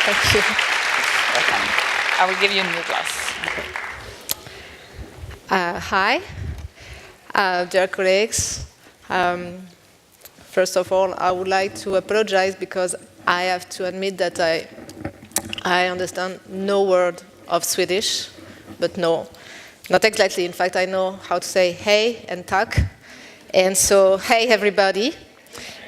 Thank you. Welcome. I will give you a new glass. Hi, dear colleagues. First of all, I would like to apologize because I have to admit that I understand no word of Swedish, but no, not exactly. In fact, I know how to say hey and tack. And so, hey everybody,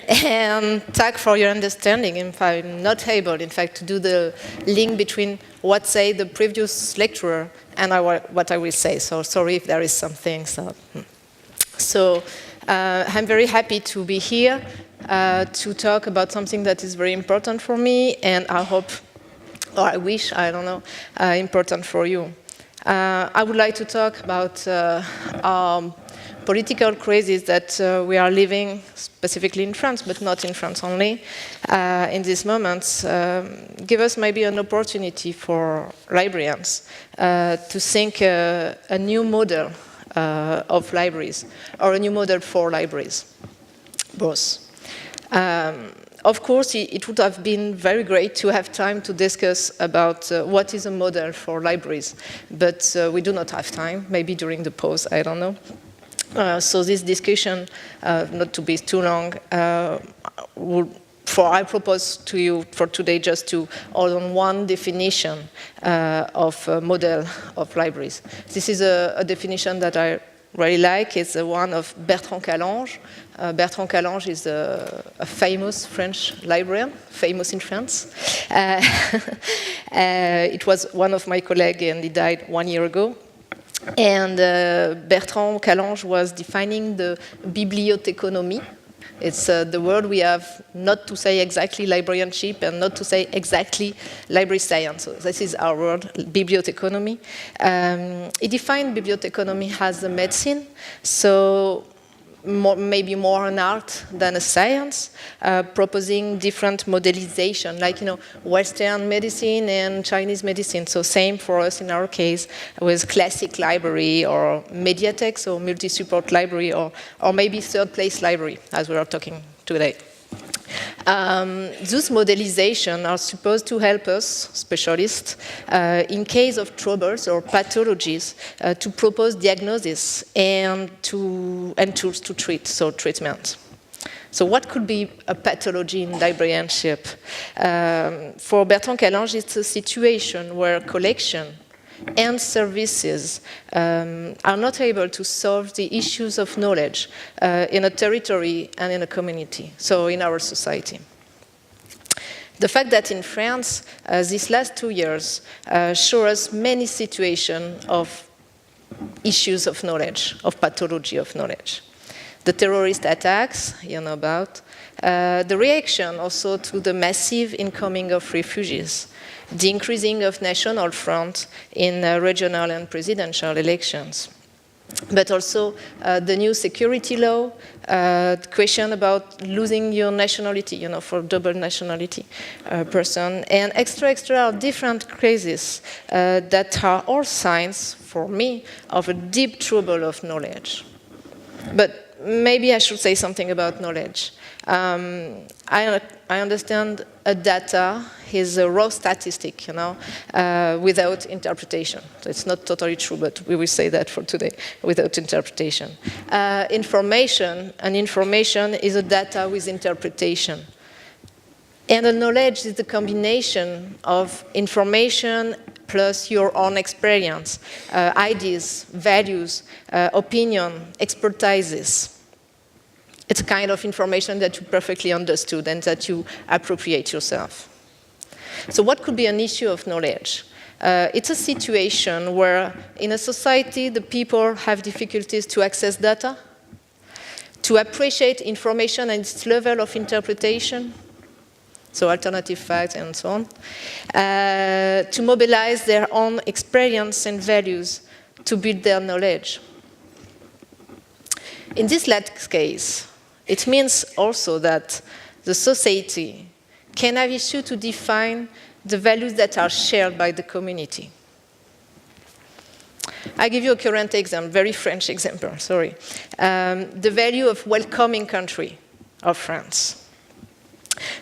and tack for your understanding. If I'm not able, in fact, to do the link between what say the previous lecturer and what I will say. So sorry if there is something. So I'm very happy to be here to talk about something that is very important for me, and I hope, or I wish, I don't know, important for you. I would like to talk about political crisis that we are living, specifically in France, but not in France only, in these moments, give us maybe an opportunity for librarians to think a new model of libraries, or a new model for libraries, both. Of course, it would have been very great to have time to discuss about what is a model for libraries, but we do not have time, maybe during the pause, I don't know. So this discussion, not to be too long, I propose to you for today just to hold on one definition of a model of libraries. This is a definition that I really like. It's the one of Bertrand Calange. Bertrand Calange is a famous French librarian, famous in France. It was one of my colleagues and he died 1 year ago. And Bertrand Calange was defining the bibliotekonomie. It's the word we have not to say exactly librarianship and not to say exactly library science. So this is our word, bibliotekonomie. He defined bibliotekonomie as a medicine, so maybe more an art than a science, proposing different modelization, like, Western medicine and Chinese medicine. So same for us in our case with classic library or Bibliothèques, or multi-support library, or maybe third place library, as we are talking today. Those modelizations are supposed to help us, specialists, in case of troubles or pathologies, to propose diagnosis and tools to treat, so treatment. So what could be a pathology in librarianship? For Bertrand Calange, it's a situation where collection and services are not able to solve the issues of knowledge in a territory and in a community, so in our society. The fact that in France, these last 2 years show us many situations of issues of knowledge, of pathology of knowledge. The terrorist attacks, you know about, the reaction also to the massive incoming of refugees, the increasing of national front in regional and presidential elections, but also the new security law, the question about losing your nationality, for double nationality person, and extra different crises that are all signs, for me, of a deep trouble of knowledge. But maybe I should say something about knowledge. I understand a data is a raw statistic, without interpretation. So it's not totally true, but we will say that for today, without interpretation. Information is a data with interpretation. And the knowledge is the combination of information plus your own experience, ideas, values, opinion, expertises. It's a kind of information that you perfectly understood and that you appropriate yourself. So what could be an issue of knowledge? It's a situation where in a society the people have difficulties to access data, to appreciate information and its level of interpretation, so alternative facts and so on, to mobilize their own experience and values to build their knowledge. In this last case, it means also that the society can have issue to define the values that are shared by the community. I give you a current example, very French example, sorry. The value of welcoming country of France.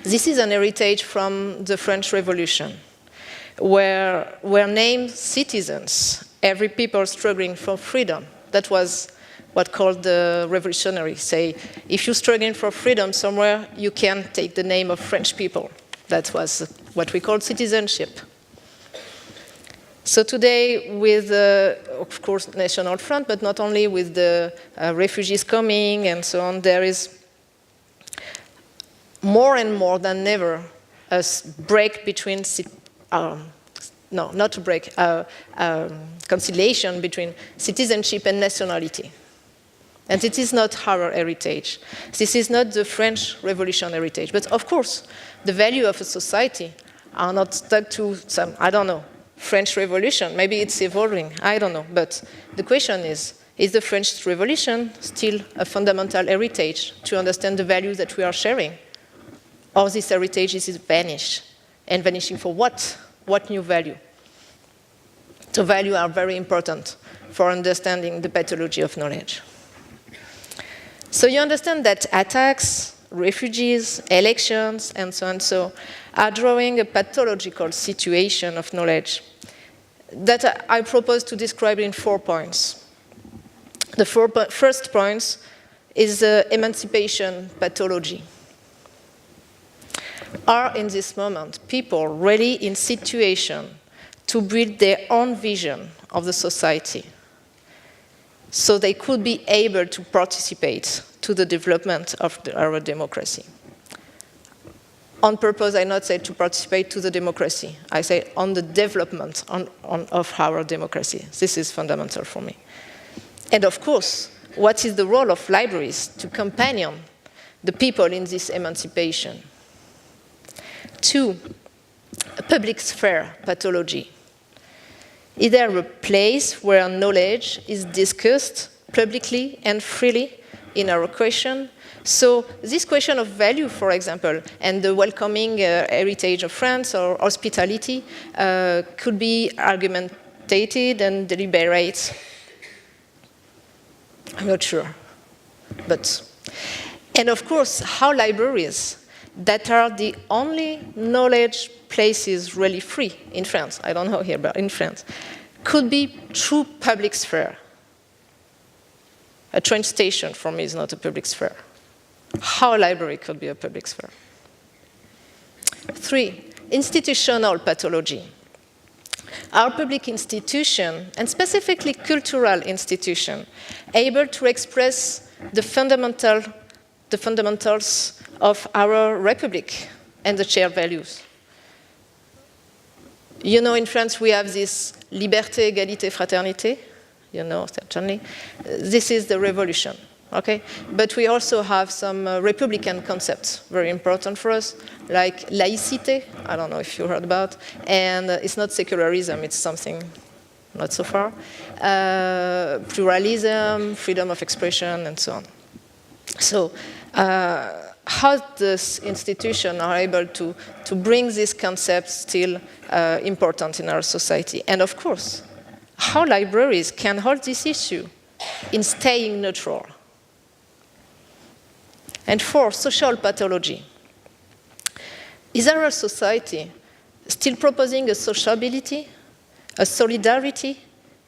This is an heritage from the French Revolution, where were named citizens, every people struggling for freedom. That was what called the revolutionary. Say, if you're struggling for freedom somewhere, you can take the name of French people. That was what we called citizenship. So today, with, of course, National Front, but not only with the refugees coming and so on, there is more and more than ever a break between, no, not a break, conciliation between citizenship and nationality. And it is not our heritage. This is not the French Revolution heritage. But of course, the value of a society are not stuck to some, I don't know, French Revolution. Maybe it's evolving, I don't know. But the question is the French Revolution still a fundamental heritage to understand the values that we are sharing? Or this heritage is vanished? And vanishing for what? What new value? So values are very important for understanding the pathology of knowledge. So you understand that attacks, refugees, elections, and so on, so are drawing a pathological situation of knowledge that I propose to describe in 4 points. The first point is the emancipation pathology. Are in this moment people really in situation to build their own vision of the society so they could be able to participate to the development of our democracy? On purpose, I not say to participate to the democracy. I say on the development of our democracy. This is fundamental for me. And of course, what is the role of libraries to companion the people in this emancipation? 2, a public sphere pathology. Is there a place where knowledge is discussed publicly and freely in our question? So this question of value, for example, and the welcoming heritage of France or hospitality could be argumentated and deliberate. I'm not sure. And of course, how libraries that are the only knowledge places really free in France, I don't know here, but in France, could be true public sphere. A train station for me is not a public sphere. How a library could be a public sphere. 3, institutional pathology. Our public institution, and specifically cultural institution, able to express the fundamentals of our republic and the shared values. You know, in France we have this liberté, égalité, fraternité. You know, certainly. This is the revolution, okay? But we also have some republican concepts, very important for us, like laïcité, I don't know if you heard about, and it's not secularism, it's something not so far. Pluralism, freedom of expression, and so on. So, how this institution are able to bring these concepts still important in our society. And of course, how libraries can hold this issue in staying neutral. And 4, social pathology. Is our society still proposing a sociability, a solidarity,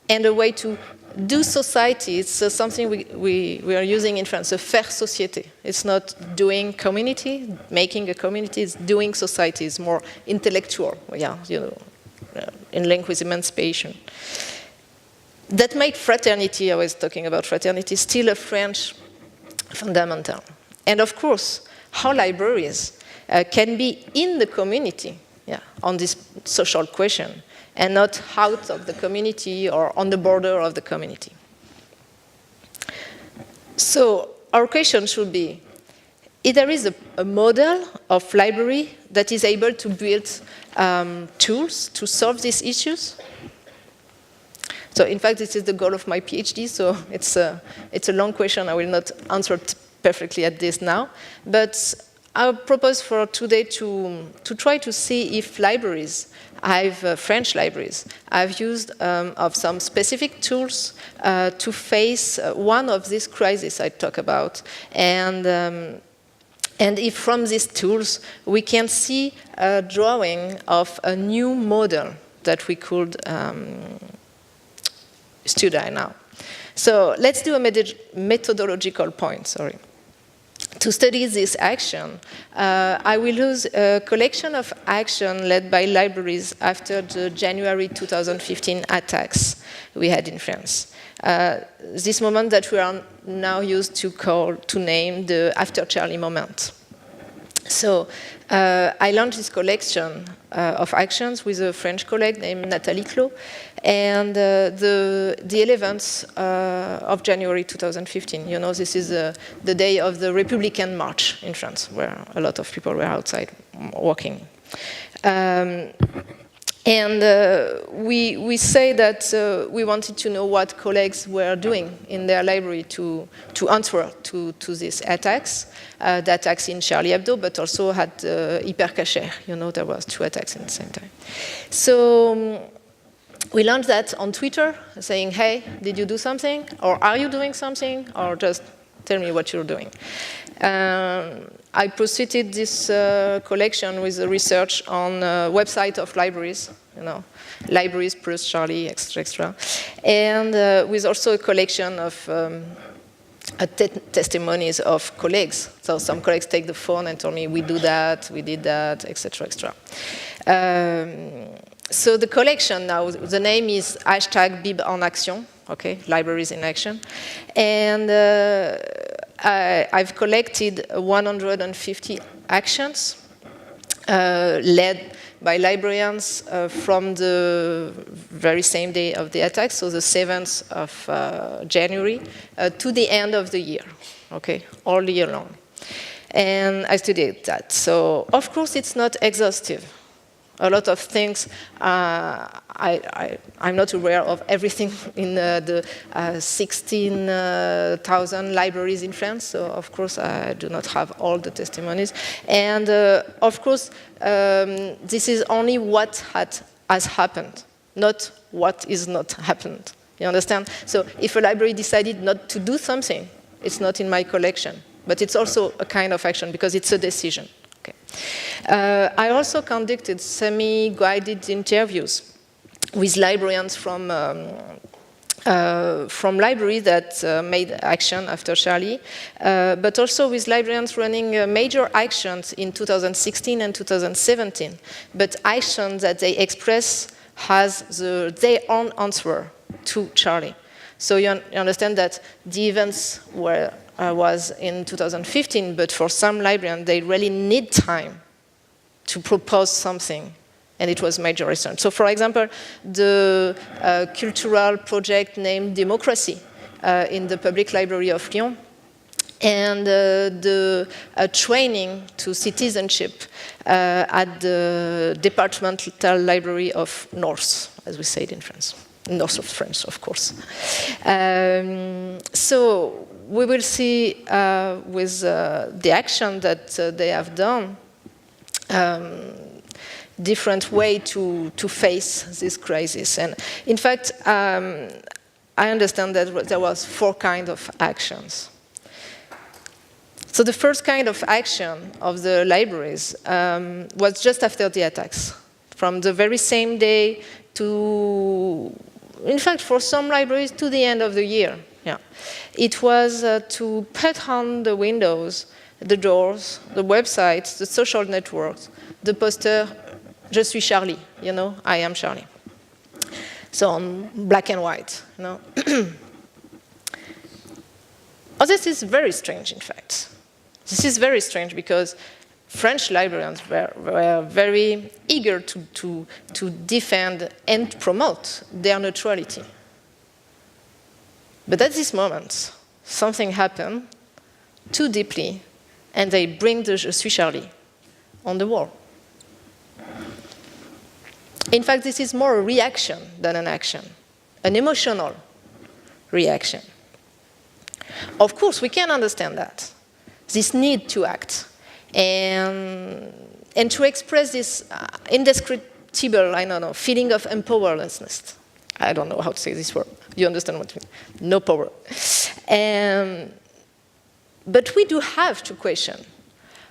and a way to do society? It's something we are using in France, a faire société. It's not doing community, making a community, it's doing society. It's more intellectual, yeah, you know, in link with emancipation. That made fraternity, I was talking about fraternity, still a French fundamental. And of course, how libraries can be in the community, yeah, on this social question, and not out of the community or on the border of the community. So our question should be, if there is a model of library that is able to build tools to solve these issues. So in fact, this is the goal of my PhD, so it's a long question. I will not answer perfectly at this now. But I propose for today to try to see if libraries, French libraries, I've used of some specific tools to face one of these crises I talk about, and And if from these tools we can see a drawing of a new model that we could study now. So let's do a methodological point, sorry. To study this action, I will use a collection of action led by libraries after the January 2015 attacks we had in France. This moment that we are now used to name the After Charlie moment. So I launched this collection of actions with a French colleague named Nathalie Clot, and the 11th of January 2015. You know, this is the day of the Republican March in France, where a lot of people were outside walking. And we say that we wanted to know what colleagues were doing in their library to answer to these attacks. The attacks in Charlie Hebdo, but also had Hypercacher. You know, there was 2 attacks at the same time. So we launched that on Twitter, saying, hey, did you do something? Or are you doing something? Or just tell me what you're doing. I proceeded this collection with the research on website of libraries, you know, libraries plus Charlie, extra. And with also a collection of testimonies of colleagues. So some colleagues take the phone and told me, we do that, we did that, etc. So the collection now, the name is #Bib en Action, okay, Libraries in Action. And I've collected 150 actions led by librarians from the very same day of the attack, so the 7th of January, to the end of the year, okay, all year long. And I studied that. So, of course, it's not exhaustive. A lot of things, I'm not aware of everything in the 16,000 libraries in France, so of course I do not have all the testimonies. And of course, this is only what has happened, not what is not happened. You understand? So if a library decided not to do something, it's not in my collection, but it's also a kind of action because it's a decision. Okay. I also conducted semi-guided interviews with librarians from libraries that made action after Charlie, but also with librarians running major actions in 2016 and 2017, but actions that they express as their own answer to Charlie. So you understand that the events was in 2015, but for some librarians, they really need time to propose something, and it was major research. So for example, the cultural project named Democracy in the Public Library of Lyon, and the training to citizenship at the Departmental Library of North, as we say it in France. North of France, of course. So we will see with the action that they have done different way to face this crisis. And in fact, I understand that there was 4 kinds of actions. So the first kind of action of the libraries was just after the attacks, from the very same day to, in fact, for some libraries, to the end of the year. Yeah. It was to put on the windows, the doors, the websites, the social networks, the poster, Je suis Charlie, you know, I am Charlie. So on black and white, you know. Oh, this is very strange, in fact. This is very strange because French librarians were very eager to defend and promote their neutrality. But at this moment, something happened too deeply, and they bring the Je suis Charlie on the wall. In fact, this is more a reaction than an action, an emotional reaction. Of course, we can understand that, this need to act, and to express this indescribable, I don't know, feeling of powerlessness. I don't know how to say this word. You understand what I mean? No power. But we do have to question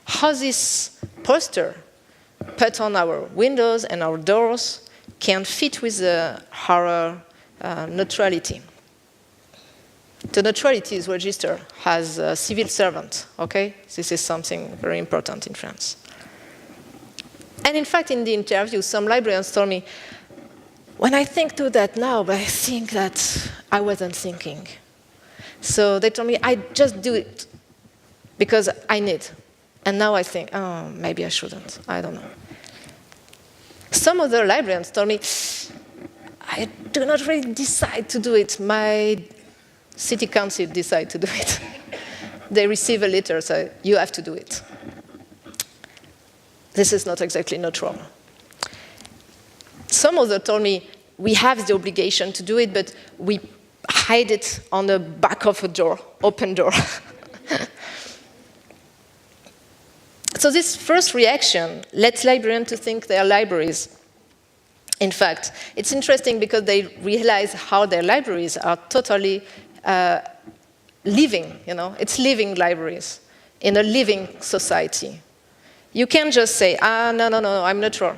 how this poster put on our windows and our doors can fit with our neutrality. The neutrality is registered as a civil servant, okay? This is something very important in France. And in fact, in the interview, some librarians told me, when I think to that now, but I think that I wasn't thinking. So they told me, I just do it because I need. And now I think, oh, maybe I shouldn't. I don't know. Some other librarians told me, I do not really decide to do it. My city council decide to do it. They receive a letter, so you have to do it. This is not exactly neutral. Some others told me, we have the obligation to do it, but we hide it on the back of a door, open door. So this first reaction led librarians to think their libraries. In fact, it's interesting because they realize how their libraries are totally living, it's living libraries in a living society. You can't just say, no, I'm neutral.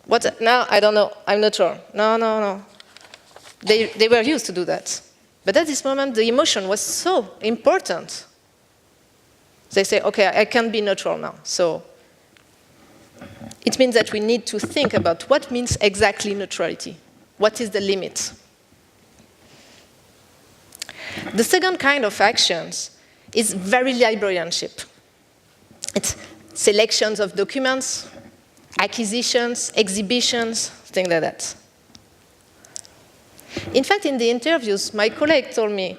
What? No, I don't know, I'm neutral. No. They were used to do that. But at this moment, the emotion was so important. They say, okay, I can be neutral now. So it means that we need to think about what means exactly neutrality. What is the limit? The second kind of actions is very librarianship. It's selections of documents, acquisitions, exhibitions, things like that. In fact, in the interviews, my colleague told me,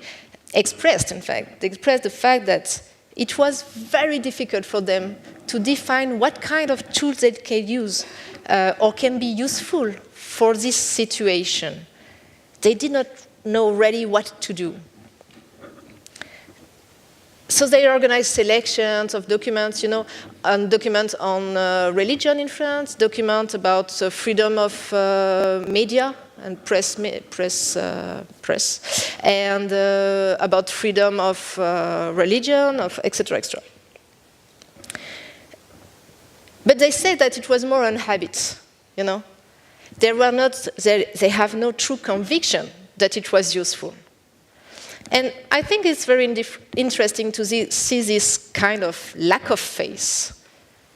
expressed the fact that it was very difficult for them to define what kind of tools they can use or can be useful for this situation. They did not know really what to do. So they organized selections of documents, documents on religion in France, documents about freedom of media and press, and about freedom of religion, of etc., etc. But they said that it was more an habit, They have no true conviction that it was useful. And I think it's very interesting to see this kind of lack of faith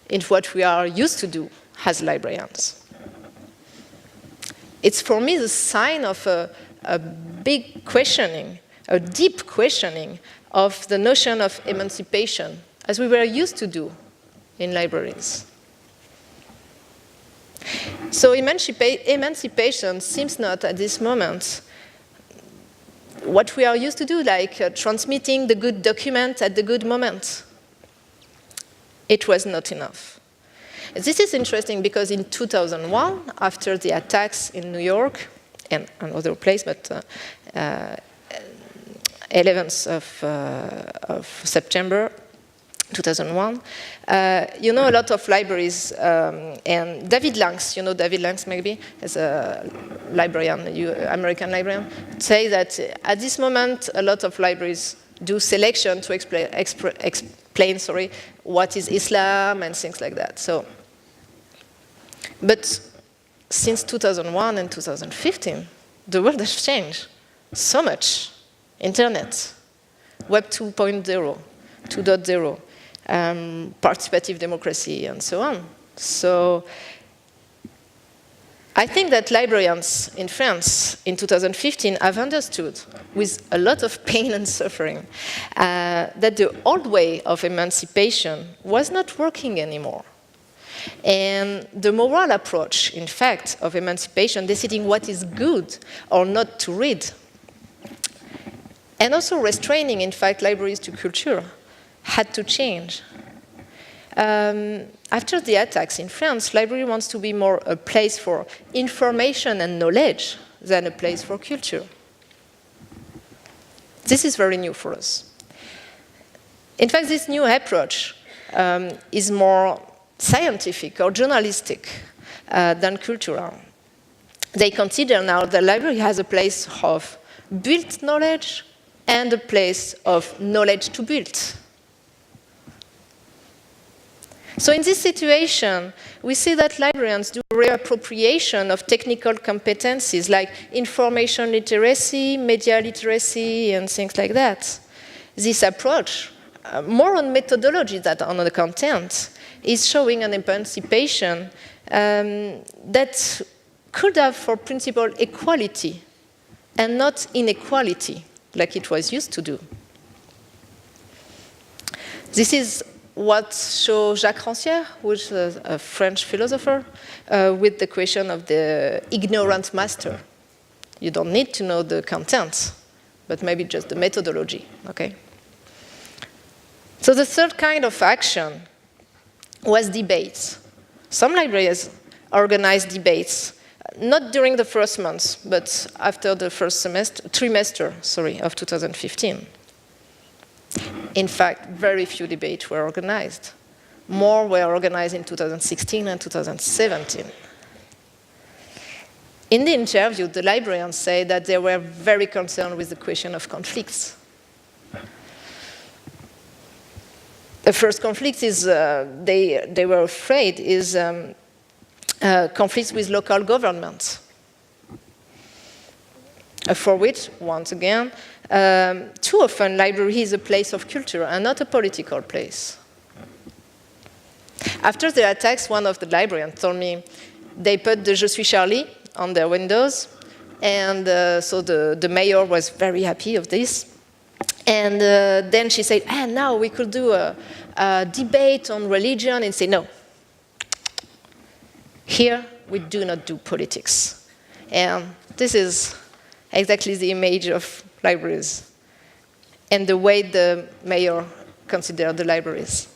in what we are used to do as librarians. It's for me the sign of a big questioning, a deep questioning of the notion of emancipation, as we were used to do in libraries. So emancipation seems not at this moment what we are used to do, like transmitting the good document at the good moment. It was not enough. This is interesting because in 2001, after the attacks in New York and another place, but 11th of September 2001, a lot of libraries, and David Lanks, David Lanks maybe, as a librarian, American librarian, say that at this moment a lot of libraries do selection to explain, what is Islam and things like that. So, but since 2001 and 2015, the world has changed so much. Internet, Web 2.0, 2.0, participative democracy, and so on. So I think that librarians in France in 2015 have understood, with a lot of pain and suffering, that the old way of emancipation was not working anymore. And the moral approach, in fact, of emancipation, deciding what is good or not to read, and also restraining, in fact, libraries to culture, had to change. After the attacks in France, library wants to be more a place for information and knowledge than a place for culture. This is very new for us. In fact, this new approach is more scientific or journalistic than cultural. They consider now the library has a place of built knowledge and a place of knowledge to build. So in this situation, we see that librarians do reappropriation of technical competencies like information literacy, media literacy, and things like that. This approach, more on methodology than on the content, is showing an emancipation that could have for principle equality and not inequality like it was used to do. This is what shows Jacques Rancière, who is a French philosopher, with the question of the ignorant master. You don't need to know the content, but maybe just the methodology, okay? So the third kind of action was debates. Some libraries organized debates, not during the first months, but after the first trimester of 2015. In fact, very few debates were organized. More were organized in 2016 and 2017. In the interview, the librarians say that they were very concerned with the question of conflicts. The first conflict is, they were afraid, is conflicts with local governments, for which, once again, too often library is a place of culture and not a political place. After the attacks, one of the librarians told me they put the Je suis Charlie on their windows, and so the mayor was very happy of this. And then she said, now we could do a debate on religion, and say, no. Here, we do not do politics. And this is exactly the image of libraries and the way the mayor considered the libraries.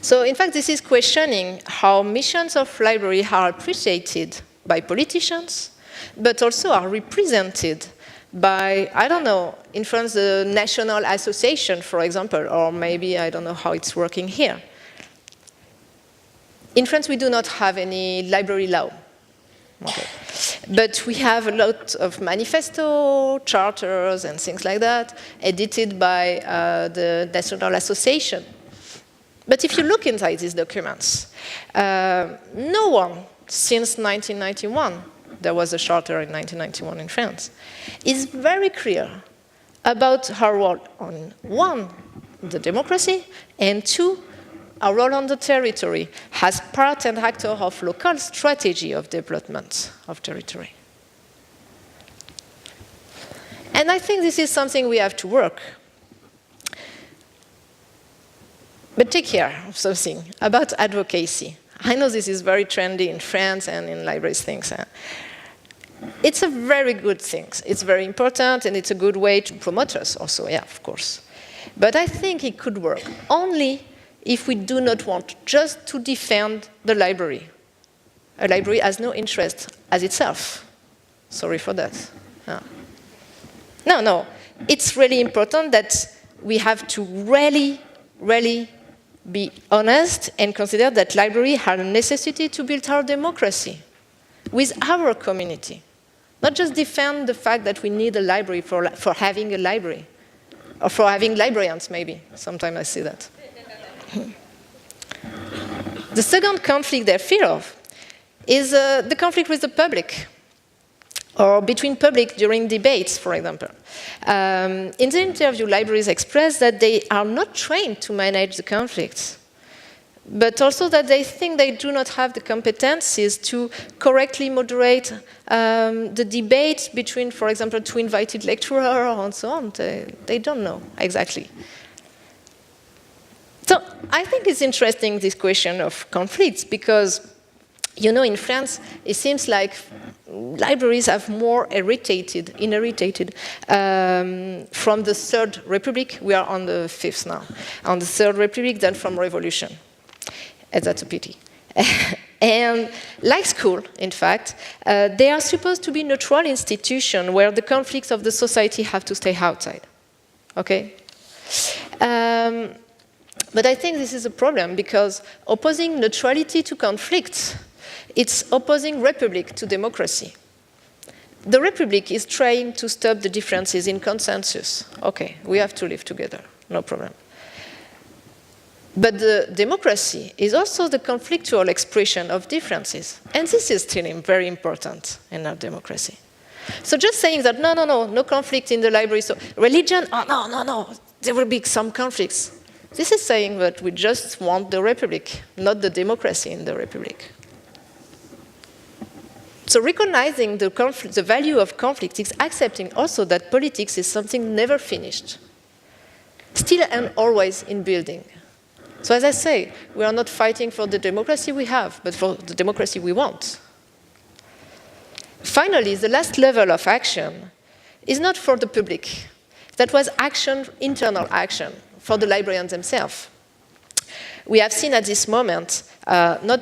So, in fact, this is questioning how missions of library are appreciated by politicians, but also are represented by, I don't know, in France, the National Association, for example, or maybe I don't know how it's working here. In France, we do not have any library law. Okay. But we have a lot of manifesto, charters, and things like that, edited by the National Association. But if you look inside these documents, no one since 1991, there was a charter in 1991 in France, is very clear about her role on, one, the democracy, and two, our role on the territory as part and actor of local strategy of development of territory. And I think this is something we have to work. But take care of something about advocacy. I know this is very trendy in France and in libraries things. It's a very good thing. It's very important, and it's a good way to promote us also, yeah, of course. But I think it could work only if we do not want just to defend the library. A library has no interest as itself. Sorry for that. No. It's really important that we have to really be honest and consider that library has a necessity to build our democracy with our community. Not just defend the fact that we need a library for having a library, or for having librarians, maybe. Sometimes I see that. The second conflict they fear of is the conflict with the public, or between public during debates, for example. In the interview, libraries express that they are not trained to manage the conflicts, but also that they think they do not have the competencies to correctly moderate the debate between, for example, two invited lecturers and so on. They don't know exactly. So I think it's interesting, this question of conflicts, because, you know, in France, it seems like libraries have more inherited from the Third Republic. We are on the fifth now, on the Third Republic, than from Revolution. And that's a pity. And like school, in fact, they are supposed to be neutral institutions where the conflicts of the society have to stay outside. Okay? But I think this is a problem, because opposing neutrality to conflicts, it's opposing republic to democracy. The republic is trying to stop the differences in consensus. Okay, we have to live together, no problem. But the democracy is also the conflictual expression of differences. And this is still very important in our democracy. So just saying that, no conflict in the library. So religion, oh, no, there will be some conflicts. This is saying that we just want the republic, not the democracy in the republic. So recognizing the value of conflict is accepting also that politics is something never finished, still and always in building. So as I say, we are not fighting for the democracy we have, but for the democracy we want. Finally, the last level of action is not for the public. That was action, internal action, for the librarians themselves. We have seen at this moment, not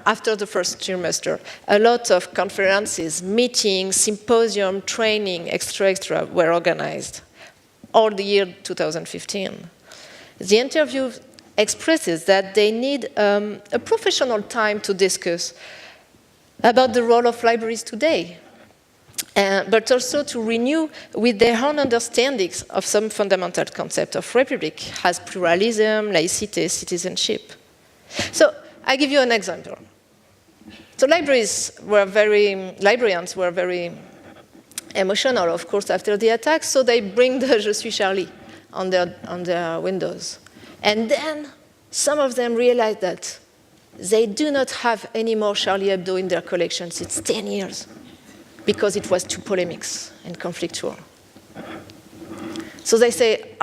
after the first trimester, a lot of conferences, meetings, symposium, training, extra, were organized all the year 2015. The interview expresses that they need a professional time to discuss about the role of libraries today, but also to renew with their own understandings of some fundamental concept of republic as pluralism, laicity, citizenship. So I give you an example. So librarians were very emotional, of course, after the attack, so they bring the Je suis Charlie on their windows. And then some of them realized that they do not have any more Charlie Hebdo in their collections. It's 10 years, because it was too polemic and conflictual. So they say,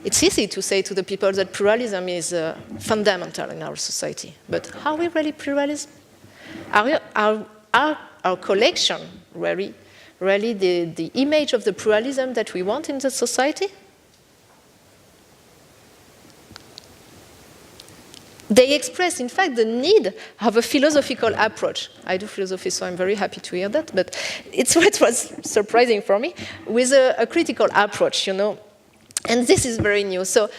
it's easy to say to the people that pluralism is fundamental in our society. But are we really pluralism? Are our collection really the image of the pluralism that we want in the society? They express, in fact, the need of a philosophical approach. I do philosophy, so I'm very happy to hear that, but it's what was surprising for me, with a critical approach, And this is very new. So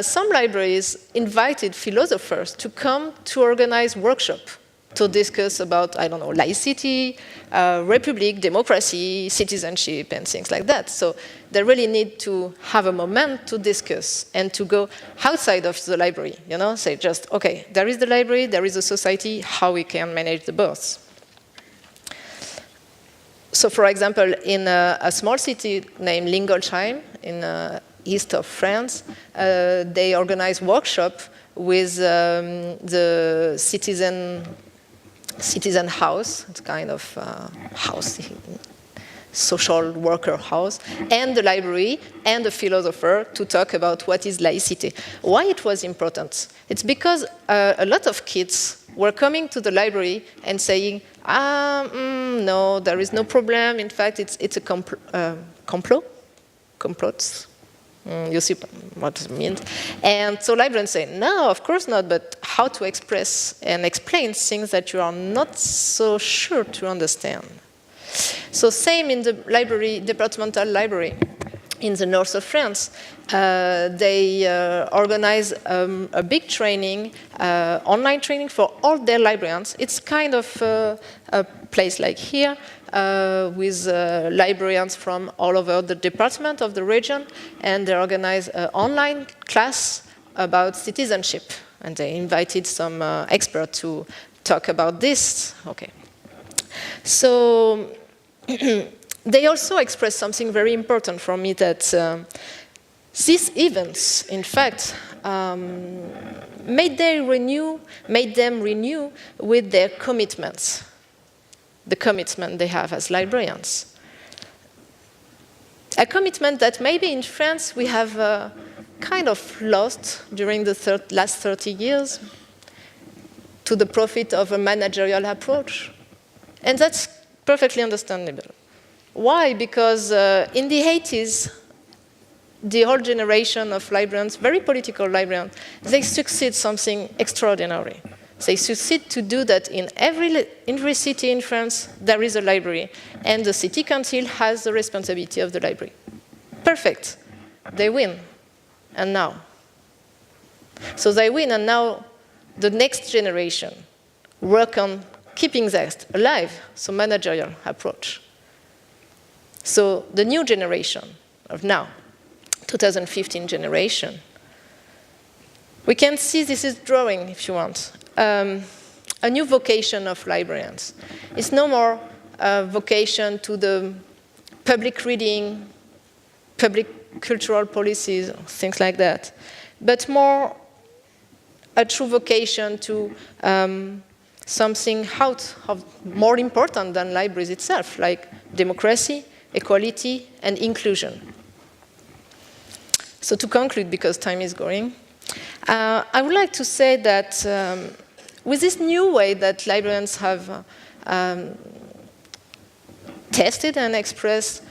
some libraries invited philosophers to come to organize workshops to discuss about, laicity, republic, democracy, citizenship, and things like that. So they really need to have a moment to discuss and to go outside of the library, say just, okay, there is the library, there is a society, how we can manage the both. So for example, in a small city named Lingolsheim in east of France, they organize workshop with the citizen house. It's kind of house, social worker house, and the library and the philosopher to talk about what is laicity. Why it was important? It's because a lot of kids were coming to the library and saying, no, there is no problem. In fact, it's a complots. You see what it means. And so librarians say, no, of course not, but how to express and explain things that you are not so sure to understand. So same in the library, departmental library in the north of France. They organize a big training, online training for all their librarians. It's kind of a place like here, with librarians from all over the department of the region, and they organize an online class about citizenship. And they invited some experts to talk about this. Okay. So they also expressed something very important for me, that these events, in fact, made them renew with their commitments, the commitment they have as librarians. A commitment that maybe in France we have kind of lost during the last 30 years to the profit of a managerial approach. And that's perfectly understandable. Why? Because in the 80s, the whole generation of librarians, very political librarians, they succeed something extraordinary. They succeed to do that in every city in France, there is a library, and the city council has the responsibility of the library. Perfect. They win. And now? So they win, and now the next generation work on keeping that alive, so managerial approach. So the new generation of now, 2015 generation, We can see this is drawing, if you want, a new vocation of librarians. It's no more a vocation to the public reading, public cultural policies, things like that, but more a true vocation to something out of more important than libraries itself, like democracy, equality, and inclusion. So to conclude, because time is going, I would like to say that with this new way that librarians have tested and expressed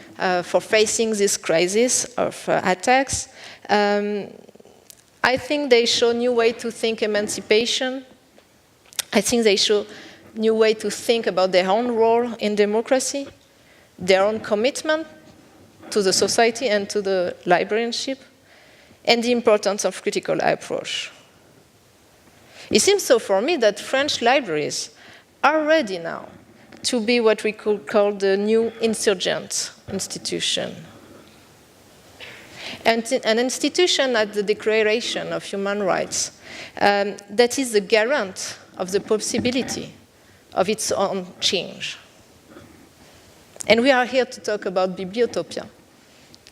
for facing this crisis of attacks, I think they show new way to think emancipation. I think they show new way to think about their own role in democracy, their own commitment to the society and to the librarianship, and the importance of critical approach. It seems so for me that French libraries are ready now to be what we could call the new insurgent institution. And an institution at the Declaration of Human Rights that is the garant of the possibility of its own change. And we are here to talk about Bibliotopia.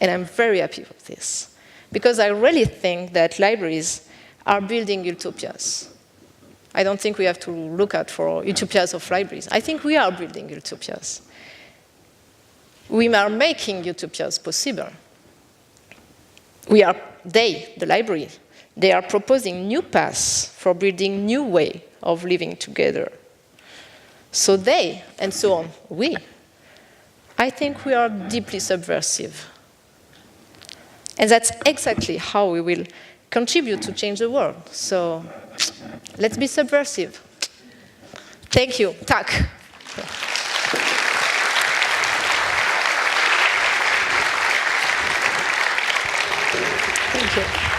And I'm very happy with this, because I really think that libraries are building utopias. I don't think we have to look out for utopias of libraries. I think we are building utopias. We are making utopias possible. The library, they are proposing new paths for building new way of living together. So they, and so on, I think we are deeply subversive. And that's exactly how we will contribute to change the world. So let's be subversive. Thank you. Tack. Thank you.